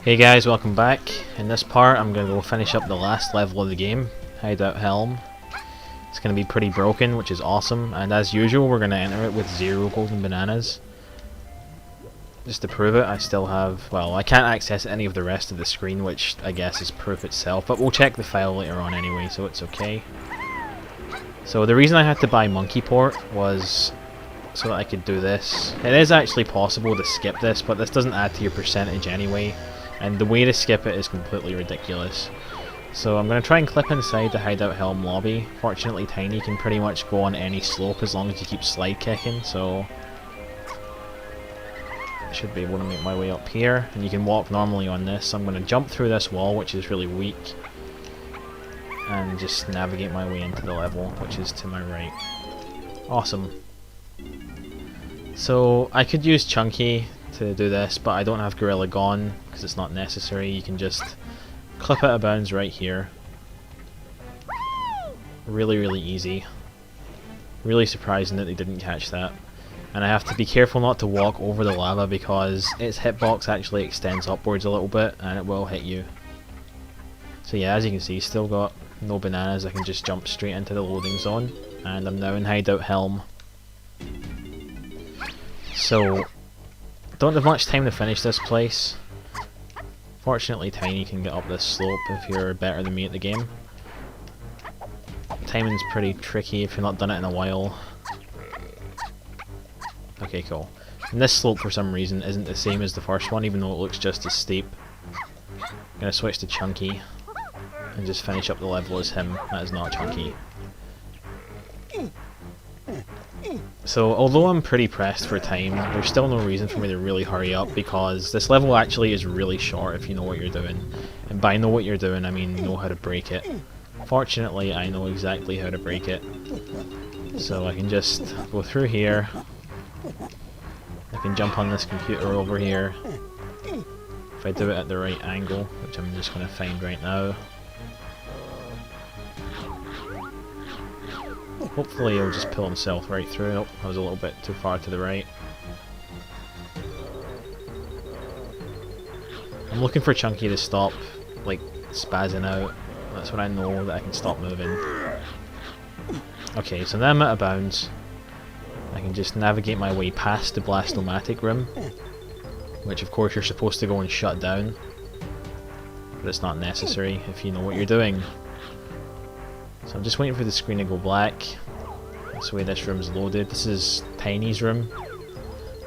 Hey guys, welcome back. In this part I'm going to go finish up the last level of the game, Hideout Helm. It's going to be pretty broken, which is awesome, and as usual we're going to enter it with 0 golden bananas. Just to prove it, I still have, well, I can't access any of the rest of the screen, which I guess is proof itself, but we'll check the file later on anyway, so it's okay. So the reason I had to buy Monkey Port was so that I could do this. It is actually possible to skip this, but this doesn't add to your percentage anyway. And the way to skip it is completely ridiculous. So I'm going to try and clip inside the Hideout Helm lobby. Fortunately Tiny can pretty much go on any slope as long as you keep slide kicking, so I should be able to make my way up here. And you can walk normally on this, so I'm going to jump through this wall, which is really weak, and just navigate my way into the level, which is to my right. Awesome. So I could use Chunky to do this, but I don't have Gorilla Gone because it's not necessary. You can just clip out of bounds right here. Really easy. Really surprising that they didn't catch that. And I have to be careful not to walk over the lava because its hitbox actually extends upwards a little bit and it will hit you. So yeah, as you can see, still got no bananas. I can just jump straight into the loading zone, and I'm now in Hideout Helm. So don't have much time to finish this place. Fortunately Tiny can get up this slope if you're better than me at the game. Timing's pretty tricky if you've not done it in a while. Okay, cool. And this slope for some reason isn't the same as the first one, even though it looks just as steep. I'm gonna switch to Chunky and just finish up the level as him. That is not Chunky. So, although I'm pretty pressed for time, there's still no reason for me to really hurry up because this level actually is really short if you know what you're doing. And by know what you're doing, I mean know how to break it. Fortunately, I know exactly how to break it. So I can just go through here. I can jump on this computer over here. If I do it at the right angle, which I'm just going to find right now. Hopefully he'll just pull himself right through. Nope, I was a little bit too far to the right. I'm looking for Chunky to stop, like, spazzing out. That's when I know that I can stop moving. Okay, so now I'm out of bounds. I can just navigate my way past the Blastomatic room, which of course you're supposed to go and shut down. But it's not necessary if you know what you're doing. So I'm just waiting for the screen to go black. That's the way this room's loaded. This is Tiny's room.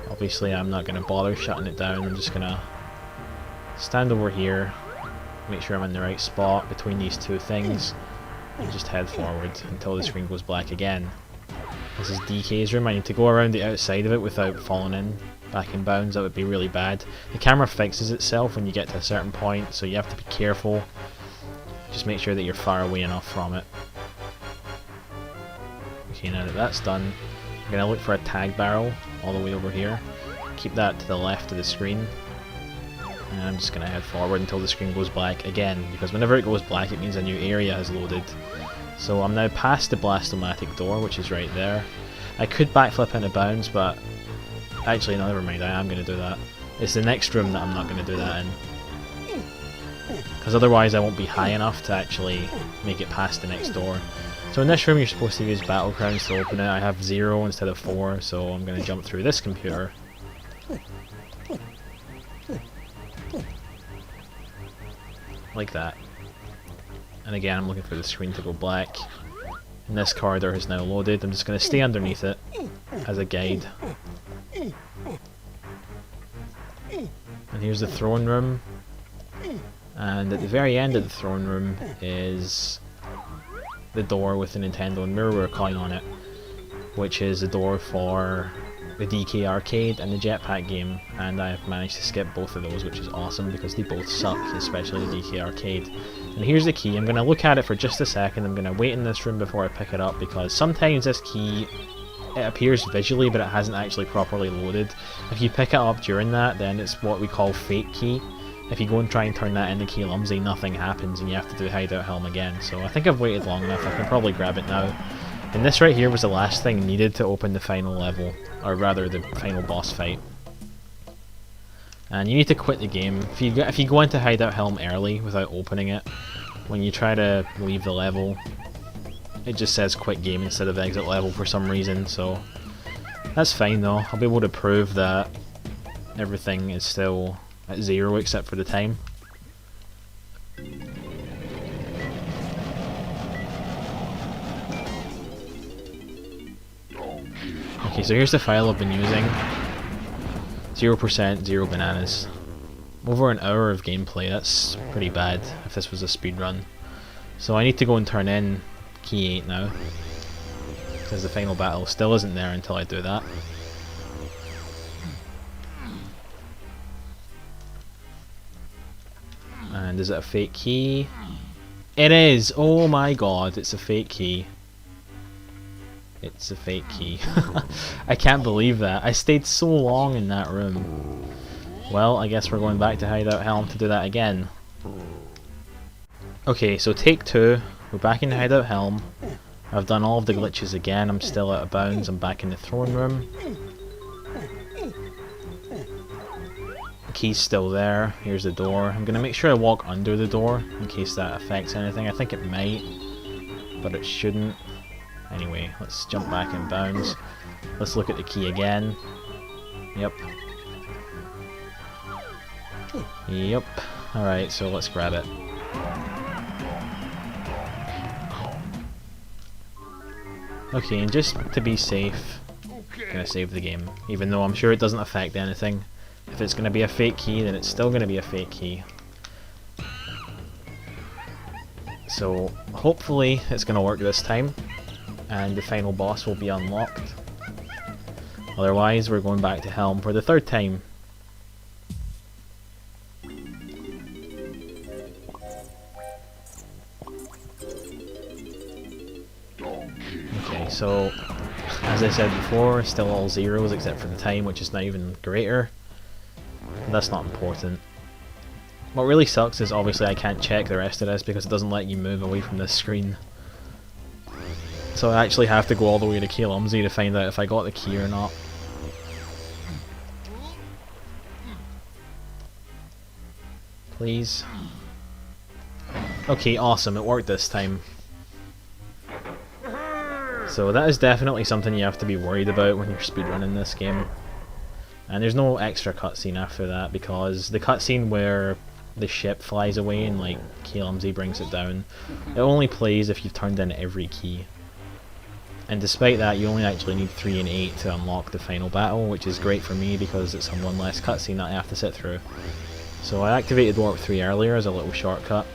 Obviously I'm not going to bother shutting it down. I'm just going to stand over here, make sure I'm in the right spot between these two things, and just head forward until the screen goes black again. This is DK's room. I need to go around the outside of it without falling in back in bounds. That would be really bad. The camera fixes itself when you get to a certain point, so you have to be careful. Just make sure that you're far away enough from it. Okay, now that that's done, I'm going to look for a tag barrel all the way over here. Keep that to the left of the screen. And I'm just going to head forward until the screen goes black again, because whenever it goes black it means a new area has loaded. So I'm now past the Blastomatic door, which is right there. I could backflip into bounds, but actually no, never mind, I am going to do that. It's the next room that I'm not going to do that in, because otherwise I won't be high enough to actually make it past the next door. So in this room you're supposed to use Battle Crowns to open it. I have 0 instead of 4, so I'm going to jump through this computer. Like that. And again I'm looking for the screen to go black. And this corridor is now loaded. I'm just going to stay underneath it as a guide. And here's the throne room. And at the very end of the throne room is the door with the Nintendo and Mirror coin on it, which is the door for the DK Arcade and the Jetpack game, and I have managed to skip both of those, which is awesome because they both suck, especially the DK Arcade. And here's the key. I'm going to look at it for just a second. I'm going to wait in this room before I pick it up because sometimes this key, it appears visually but it hasn't actually properly loaded. If you pick it up during that, then it's what we call fake key. If you go and try and turn that into key Lumsy, nothing happens and you have to do Hideout Helm again. So I think I've waited long enough. I can probably grab it now. And this right here was the last thing needed to open the final level, or rather the final boss fight. And you need to quit the game. If you go into Hideout Helm early without opening it, when you try to leave the level, it just says quit game instead of exit level for some reason, so that's fine though. I'll be able to prove that everything is still at 0 except for the time. Okay, so here's the file I've been using. 0%, 0 bananas. Over an hour of gameplay, that's pretty bad if this was a speedrun. So I need to go and turn in key 8 now, because the final battle still isn't there until I do that. And is it a fake key? It is! Oh my god, it's a fake key. It's a fake key. I can't believe that. I stayed so long in that room. Well, I guess we're going back to Hideout Helm to do that again. Okay, so take 2. We're back in Hideout Helm. I've done all of the glitches again. I'm still out of bounds. I'm back in the throne room. The key's still there. Here's the door. I'm going to make sure I walk under the door in case that affects anything. I think it might, but it shouldn't. Anyway, let's jump back in bounds. Let's look at the key again. Yep. Yep. Alright, so let's grab it. Okay, and just to be safe, I'm gonna save the game. Even though I'm sure it doesn't affect anything. If it's gonna be a fake key, then it's still gonna be a fake key. So, hopefully it's gonna work this time, and the final boss will be unlocked. Otherwise, we're going back to Helm for the 3rd time. Okay, so as I said before, still all 0s except for the time, which is now even greater. That's not important. What really sucks is obviously I can't check the rest of this because it doesn't let you move away from this screen. So I actually have to go all the way to Kael'umzi to find out if I got the key or not. Please. Okay, awesome, it worked this time. So that is definitely something you have to be worried about when you're speedrunning this game. And there's no extra cutscene after that, because the cutscene where the ship flies away and like Kael'umzi brings it down, it only plays if you've turned in every key. And despite that, you only actually need 3 and 8 to unlock the final battle, which is great for me because it's one less cutscene that I have to sit through. So I activated Warp 3 earlier as a little shortcut.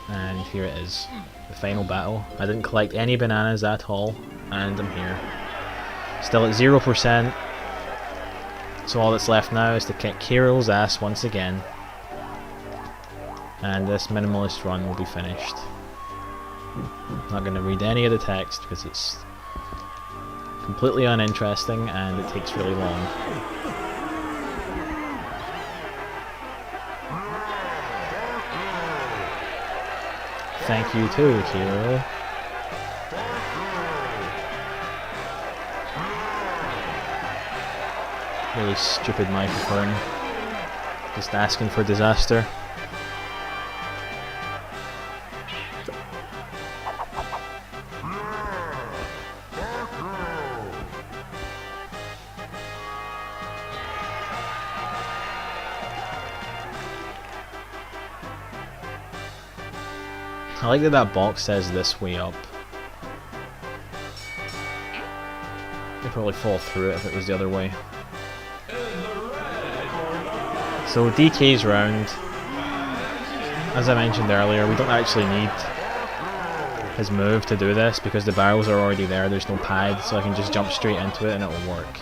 And here it is, the final battle. I didn't collect any bananas at all, and I'm here. Still at 0%. So all that's left now is to kick Kiril's ass once again. And this minimalist run will be finished. I'm not going to read any of the text because it's completely uninteresting and it takes really long. Thank you too, Kiril. Really stupid microphone. Just asking for disaster. I like that that box says this way up. I'd probably fall through it if it was the other way. So DK's round. As I mentioned earlier, we don't actually need his move to do this because the barrels are already there, there's no pad, so I can just jump straight into it and it will work.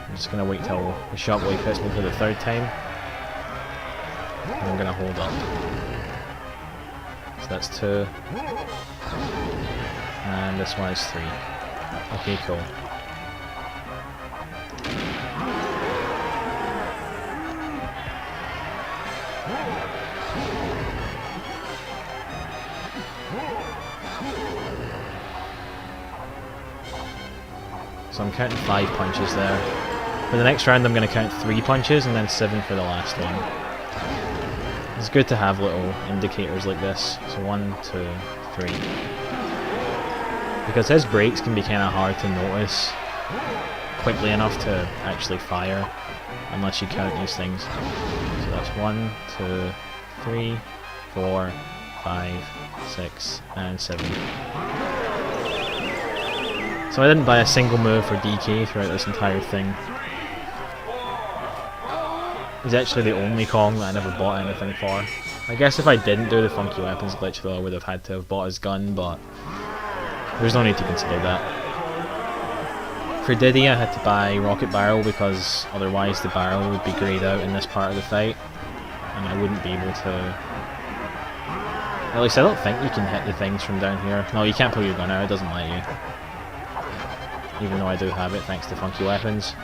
I'm just going to wait till the shockwave hits me for the 3rd time. And I'm going to hold up. So that's 2. And this one is 3. Okay, cool. So I'm counting 5 punches there. For the next round I'm going to count 3 punches and then 7 for the last one. It's good to have little indicators like this. So 1, 2, 3. Because his breaks can be kind of hard to notice quickly enough to actually fire, unless you count these things. So that's 1, 2, 3, 4, 5, 6, and 7. So I didn't buy a single move for DK throughout this entire thing. He's actually the only Kong that I never bought anything for. I guess if I didn't do the funky weapons glitch though, I would have had to have bought his gun, but there's no need to consider that. For Diddy I had to buy Rocket Barrel because otherwise the barrel would be greyed out in this part of the fight, and I wouldn't be able to... At least I don't think you can hit the things from down here. No, you can't pull your gun out, it doesn't let you. Even though I do have it thanks to funky weapons.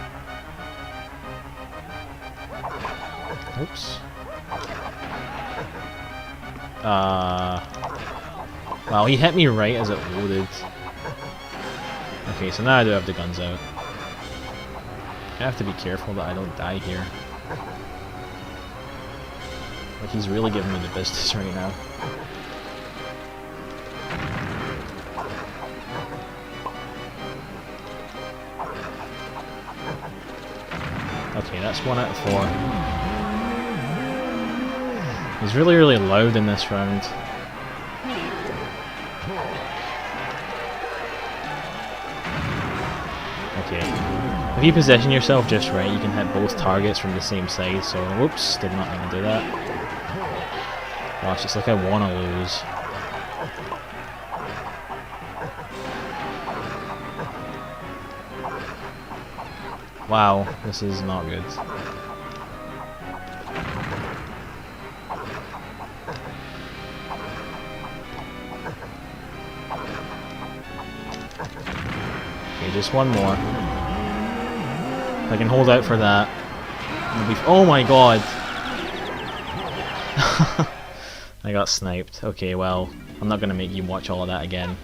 Oops. Well, he hit me right as it loaded. Okay, so now I do have the guns out. I have to be careful that I don't die here. Like, he's really giving me the business right now. Okay, that's 1 out of 4. He's really, really loud in this round. Okay. If you position yourself just right, you can hit both targets from the same side, so whoops, did not mean to do that. Gosh, it's like I want to lose. Wow, this is not good. Okay, just one more. If I can hold out for that. Oh my god! I got sniped. Okay, well, I'm not gonna make you watch all of that again.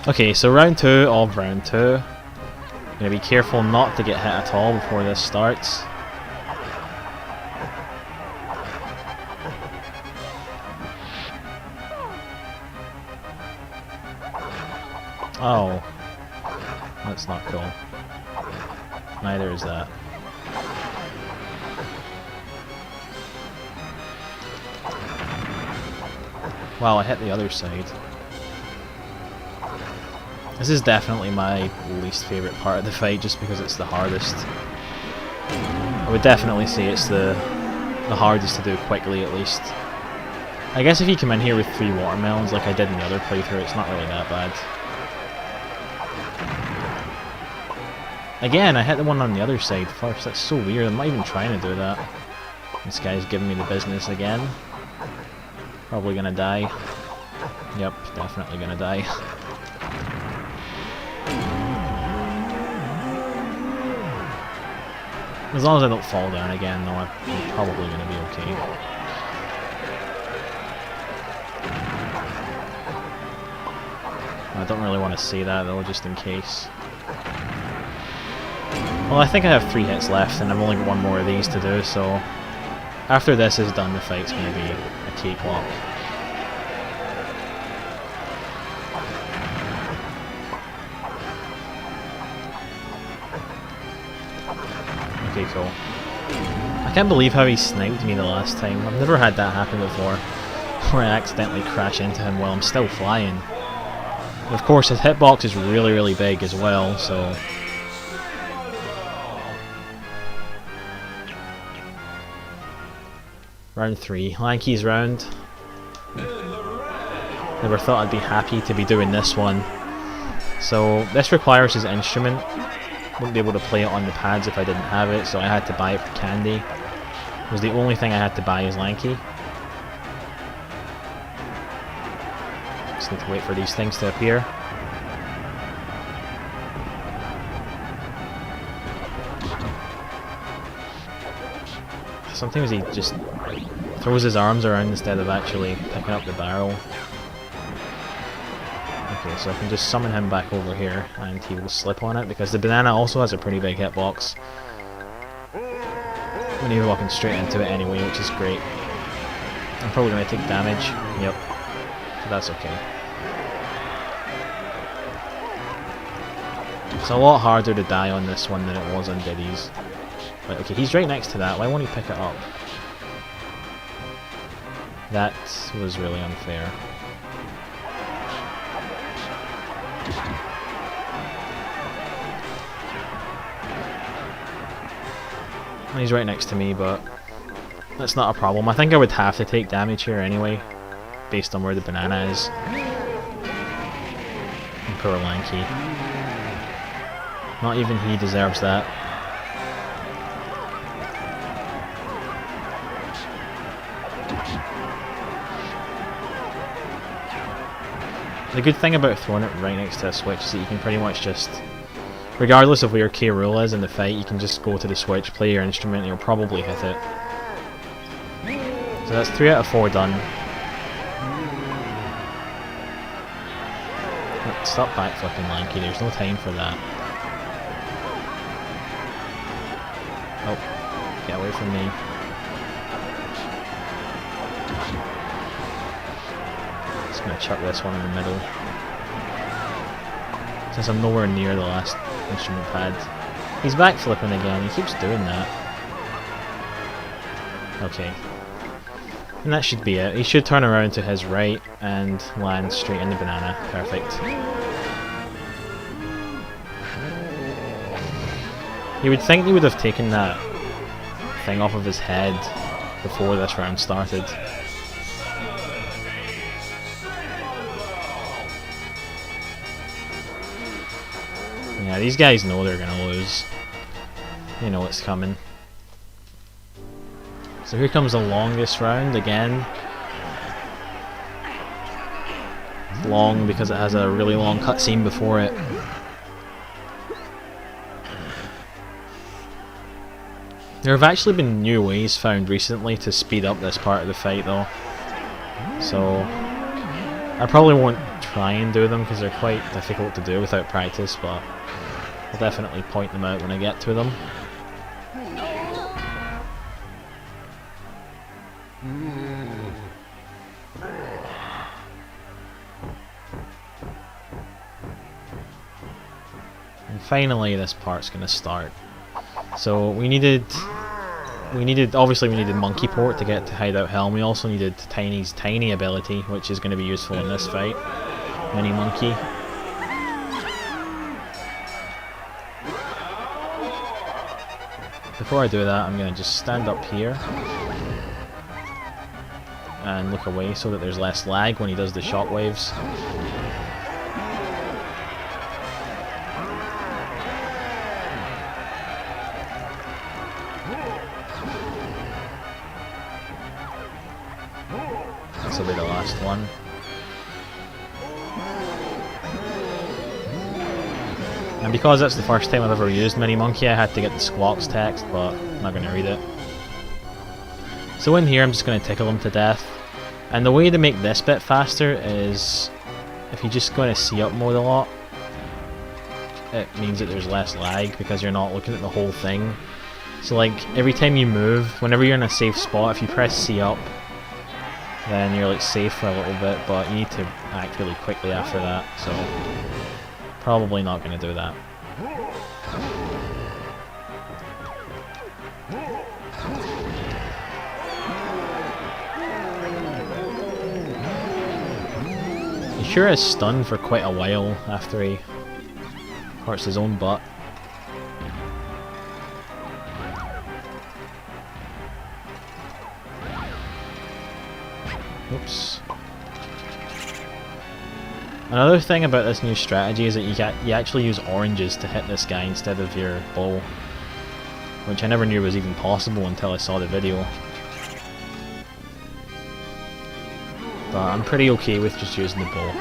Okay, so round 2 of round 2. I'm gonna be careful not to get hit at all before this starts. Oh. That's not cool. Neither is that. Wow, I hit the other side. This is definitely my least favourite part of the fight, just because it's the hardest. I would definitely say it's the hardest to do quickly, at least. I guess if you come in here with 3 watermelons like I did in the other playthrough, it's not really that bad. Again, I hit the one on the other side first. That's so weird. I'm not even trying to do that. This guy's giving me the business again. Probably gonna die. Yep, definitely gonna die. As long as I don't fall down again, though, I'm probably gonna be okay. I don't really want to say that, though, just in case. Well, I think I have 3 hits left, and I've only got 1 more of these to do, so... After this is done, the fight's going to be a cakewalk. Okay, cool. I can't believe how he sniped me the last time. I've never had that happen before, where I accidentally crash into him while I'm still flying. And of course, his hitbox is really, really big as well, so... Round 3, Lanky's round. Never thought I'd be happy to be doing this one. So this requires his instrument. Wouldn't be able to play it on the pads if I didn't have it, so I had to buy it for Candy. It was the only thing I had to buy is Lanky. Just need to wait for these things to appear. Sometimes he just throws his arms around instead of actually picking up the barrel. Okay, so I can just summon him back over here and he will slip on it because the banana also has a pretty big hitbox. Whenever walking straight into it anyway, which is great. I'm probably going to take damage. Yep. So that's okay. It's a lot harder to die on this one than it was on Diddy's. Right, okay, he's right next to that. Why won't he pick it up? That was really unfair. He's right next to me, but that's not a problem. I think I would have to take damage here anyway, based on where the banana is. And poor Lanky. Not even he deserves that. The good thing about throwing it right next to a switch is that you can pretty much just, regardless of where K. Rool is in the fight, you can just go to the switch, play your instrument, and you'll probably hit it. So that's 3 out of 4 done. Stop backflipping, Lanky, there's no time for that. Oh, get away from me. Just gonna chuck this one in the middle. Since I'm nowhere near the last instrument pad. He's backflipping again, he keeps doing that. Okay. And that should be it. He should turn around to his right and land straight in the banana. Perfect. You would think he would have taken that thing off of his head before this round started. Yeah, these guys know they're gonna lose. They know it's coming. So here comes the longest round again. It's long because it has a really long cutscene before it. There have actually been new ways found recently to speed up this part of the fight though. So I probably won't try and do them because they're quite difficult to do without practice, but I'll definitely point them out when I get to them. And finally this part's gonna start. So we needed obviously we needed Monkey Port to get to Hideout Helm. We also needed Tiny's Tiny ability, which is going to be useful in this fight. Mini Monkey. Before I do that, I'm going to just stand up here and look away so that there's less lag when he does the shockwaves. This will be the last one. And because that's the first time I've ever used Mini Monkey, I had to get the Squawks text, but I'm not going to read it. So in here I'm just going to tickle him to death. And the way to make this bit faster is if you just go into see up mode a lot, it means that there's less lag because you're not looking at the whole thing. So like every time you move, whenever you're in a safe spot, if you press C up, then you're like safe for a little bit, but you need to act really quickly after that, so probably not going to do that. He sure is stunned for quite a while after he hurts his own butt. Oops. Another thing about this new strategy is that you actually use oranges to hit this guy instead of your bow, which I never knew was even possible until I saw the video. But I'm pretty okay with just using the bow.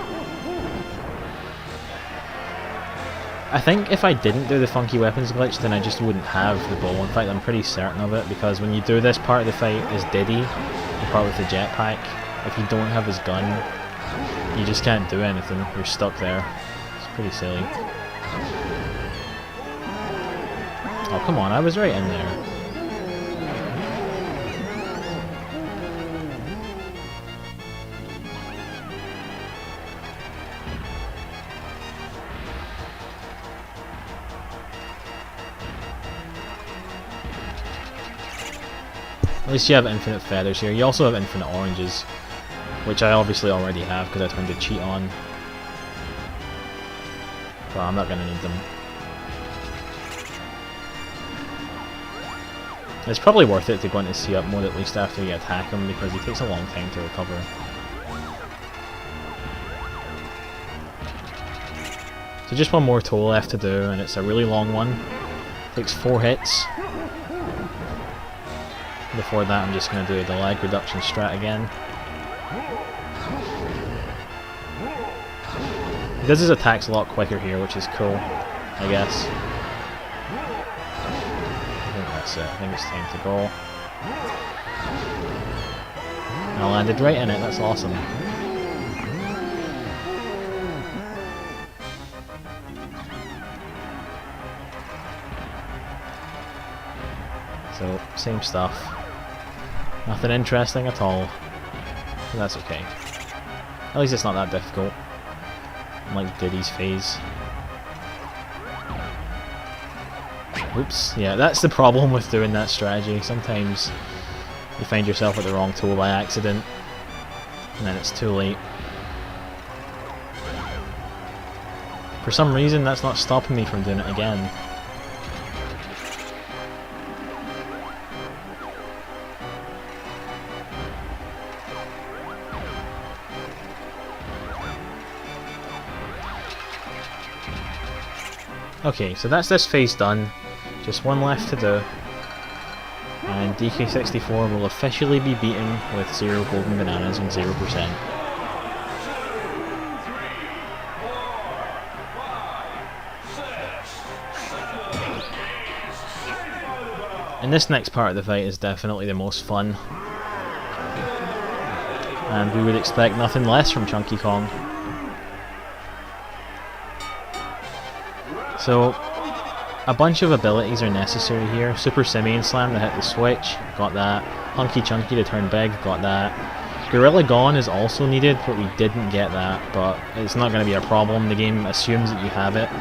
I think if I didn't do the funky weapons glitch, then I just wouldn't have the bow. In fact, I'm pretty certain of it, because when you do this part of the fight as Diddy, the part with the jetpack, if you don't have his gun, you just can't do anything. You're stuck there. It's pretty silly. Oh, come on, I was right in there. At least you have infinite feathers here. You also have infinite oranges, which I obviously already have because I turned the cheat on. But I'm not going to need them. It's probably worth it to go into C-up mode at least after you attack him because he takes a long time to recover. So just one more toll left to do, and it's a really long one. Takes 4 hits. Before that I'm just going to do the lag reduction strat again. He does his attacks a lot quicker here, which is cool, I guess. I think that's it. I think it's time to go. And I landed right in it, that's awesome. So, same stuff. Nothing interesting at all. But that's okay. At least it's not that difficult. Like Diddy's phase. Oops. Yeah, that's the problem with doing that strategy. Sometimes you find yourself at the wrong tool by accident, and then it's too late. For some reason, that's not stopping me from doing it again. Okay, so that's this phase done. Just one left to do. And DK64 will officially be beaten with 0 golden bananas and 0%. And this next part of the fight is definitely the most fun. And we would expect nothing less from Chunky Kong. So, a bunch of abilities are necessary here. Super Simian Slam to hit the switch, got that. Hunky Chunky to turn big, got that. Gorilla Gone is also needed, but we didn't get that, but it's not going to be a problem. The game assumes that you have it,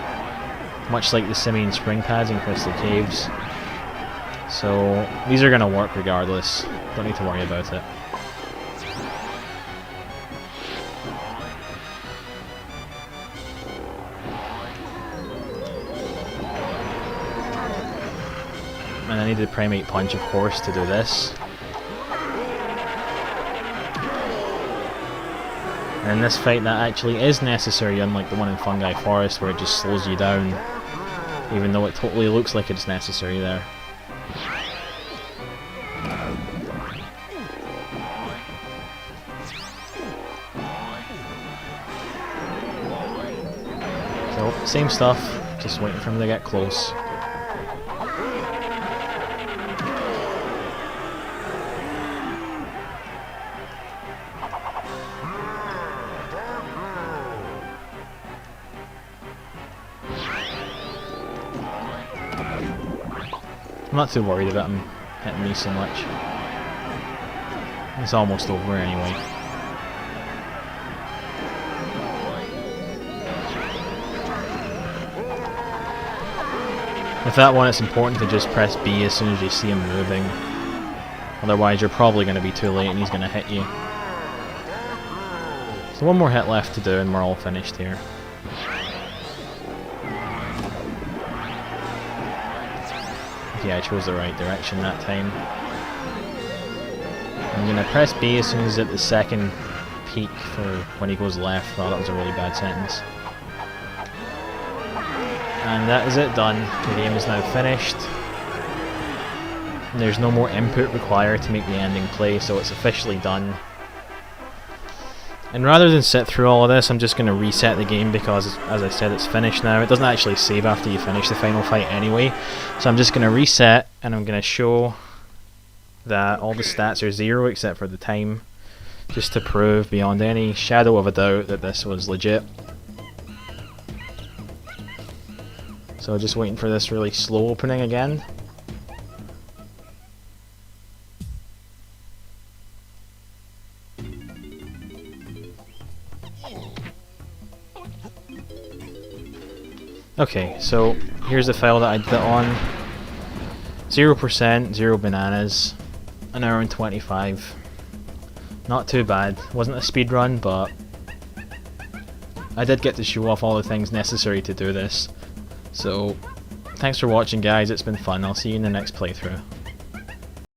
much like the Simian Spring Pads in Crystal Caves. So, these are going to work regardless. Don't need to worry about it. And I needed Primate Punch, of course, to do this. And in this fight, that actually is necessary, unlike the one in Fungi Forest, where it just slows you down, even though it totally looks like it's necessary there. So, same stuff, just waiting for him to get close. I'm not too worried about him hitting me so much. It's almost over anyway. With that one, it's important to just press B as soon as you see him moving. Otherwise, you're probably going to be too late and he's going to hit you. So one more hit left to do and we're all finished here. Yeah, I chose the right direction that time. I'm going to press B as soon as at the second peak for when he goes left. Oh, that was a really bad sentence. And that is it, done. The game is now finished. There's no more input required to make the ending play, so it's officially done. And rather than sit through all of this, I'm just going to reset the game because, as I said, it's finished now. It doesn't actually save after you finish the final fight anyway. So I'm just going to reset, and I'm going to show that all the stats are 0 except for the time, just to prove beyond any shadow of a doubt that this was legit. So just waiting for this really slow opening again. Okay, so here's the file that I did it on. 0%, 0 bananas. an hour and 25. Not too bad. Wasn't a speed run, but I did get to show off all the things necessary to do this. So, thanks for watching guys, it's been fun. I'll see you in the next playthrough.